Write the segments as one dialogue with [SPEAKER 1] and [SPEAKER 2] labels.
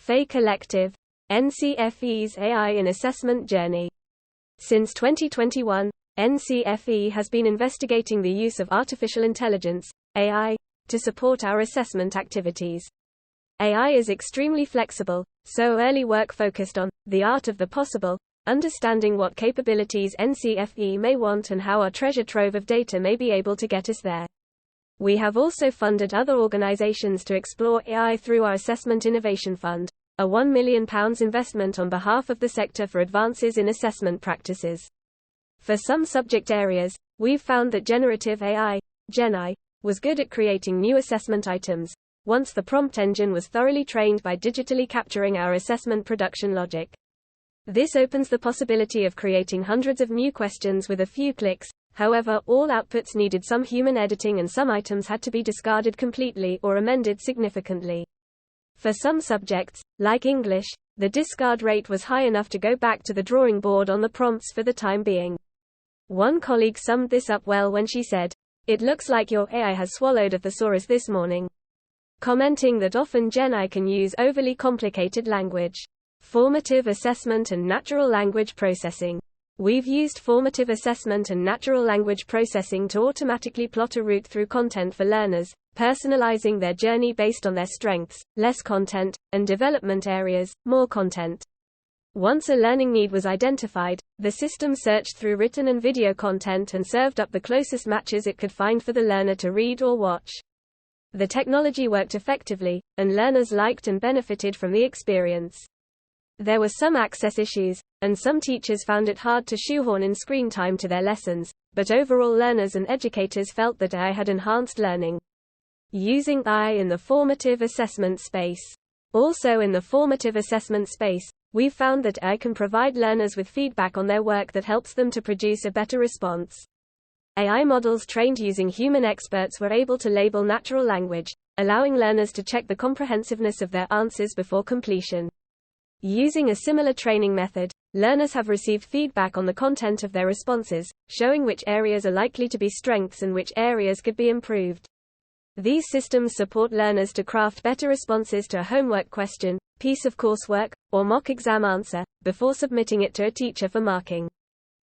[SPEAKER 1] FE Collective, NCFE's AI in Assessment Journey. Since 2021, NCFE has been investigating the use of artificial intelligence, AI, to support our assessment activities. AI is extremely flexible, so early work focused on the art of the possible, understanding what capabilities NCFE may want and how our treasure trove of data may be able to get us there. We have also funded other organizations to explore AI through our Assessment Innovation Fund, a £1 million investment on behalf of the sector for advances in assessment practices. For some subject areas, we've found that generative AI, GenAI, was good at creating new assessment items, once the prompt engine was thoroughly trained by digitally capturing our assessment production logic. This opens the possibility of creating hundreds of new questions with a few clicks. However, all outputs needed some human editing and some items had to be discarded completely or amended significantly. For some subjects, like English, the discard rate was high enough to go back to the drawing board on the prompts for the time being. One colleague summed this up well when she said, "It looks like your AI has swallowed a thesaurus this morning," commenting that often GenAI can use overly complicated language, formative assessment and natural language processing. We've used formative assessment and natural language processing to automatically plot a route through content for learners, personalising their journey based on their strengths, less content, and development areas, more content. Once a learning need was identified, the system searched through written and video content and served up the closest matches it could find for the learner to read or watch. The technology worked effectively, and learners liked and benefited from the experience. There were some access issues, and some teachers found it hard to shoehorn in screen time to their lessons, but overall learners and educators felt that AI had enhanced learning. Using AI in the formative assessment space. Also in the formative assessment space, we've found that AI can provide learners with feedback on their work that helps them to produce a better response. AI models trained using human experts were able to label natural language, allowing learners to check the comprehensiveness of their answers before completion. Using a similar training method, learners have received feedback on the content of their responses, showing which areas are likely to be strengths and which areas could be improved. These systems support learners to craft better responses to a homework question, piece of coursework, or mock exam answer, before submitting it to a teacher for marking.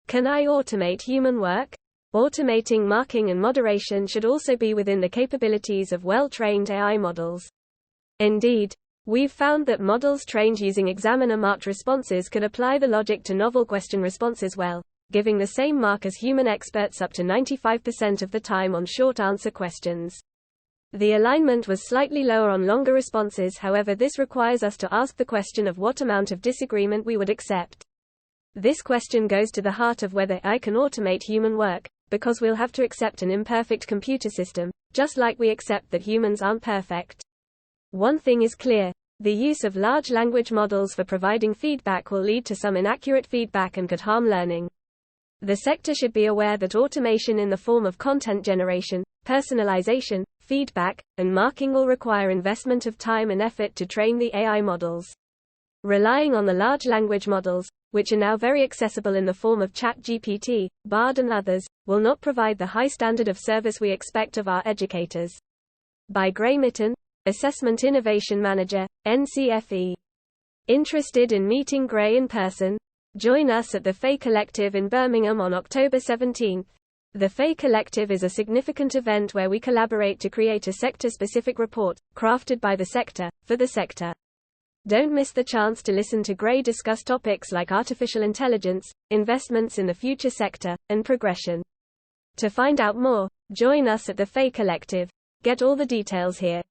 [SPEAKER 1] Can AI automate human work? Automating marking and moderation should also be within the capabilities of well-trained AI models. Indeed, we've found that models trained using examiner-marked responses could apply the logic to novel question responses well, giving the same mark as human experts up to 95% of the time on short answer questions. The alignment was slightly lower on longer responses, however this requires us to ask the question of what amount of disagreement we would accept. This question goes to the heart of whether AI can automate human work, because we'll have to accept an imperfect computer system, just like we accept that humans aren't perfect. One thing is clear. The use of large language models for providing feedback will lead to some inaccurate feedback and could harm learning. The sector should be aware that automation in the form of content generation, personalisation, feedback, and marking will require investment of time and effort to train the AI models. Relying on the large language models, which are now very accessible in the form of ChatGPT, Bard and others, will not provide the high standard of service we expect of our educators. By Gray Mytton, Assessment Innovation Manager, NCFE. Interested in meeting Gray in person? Join us at the FE Collective in Birmingham on October 17. The FE Collective is a significant event where we collaborate to create a sector-specific report, crafted by the sector, for the sector. Don't miss the chance to listen to Gray discuss topics like artificial intelligence, investments in the future sector, and progression. To find out more, join us at the FE Collective. Get all the details here.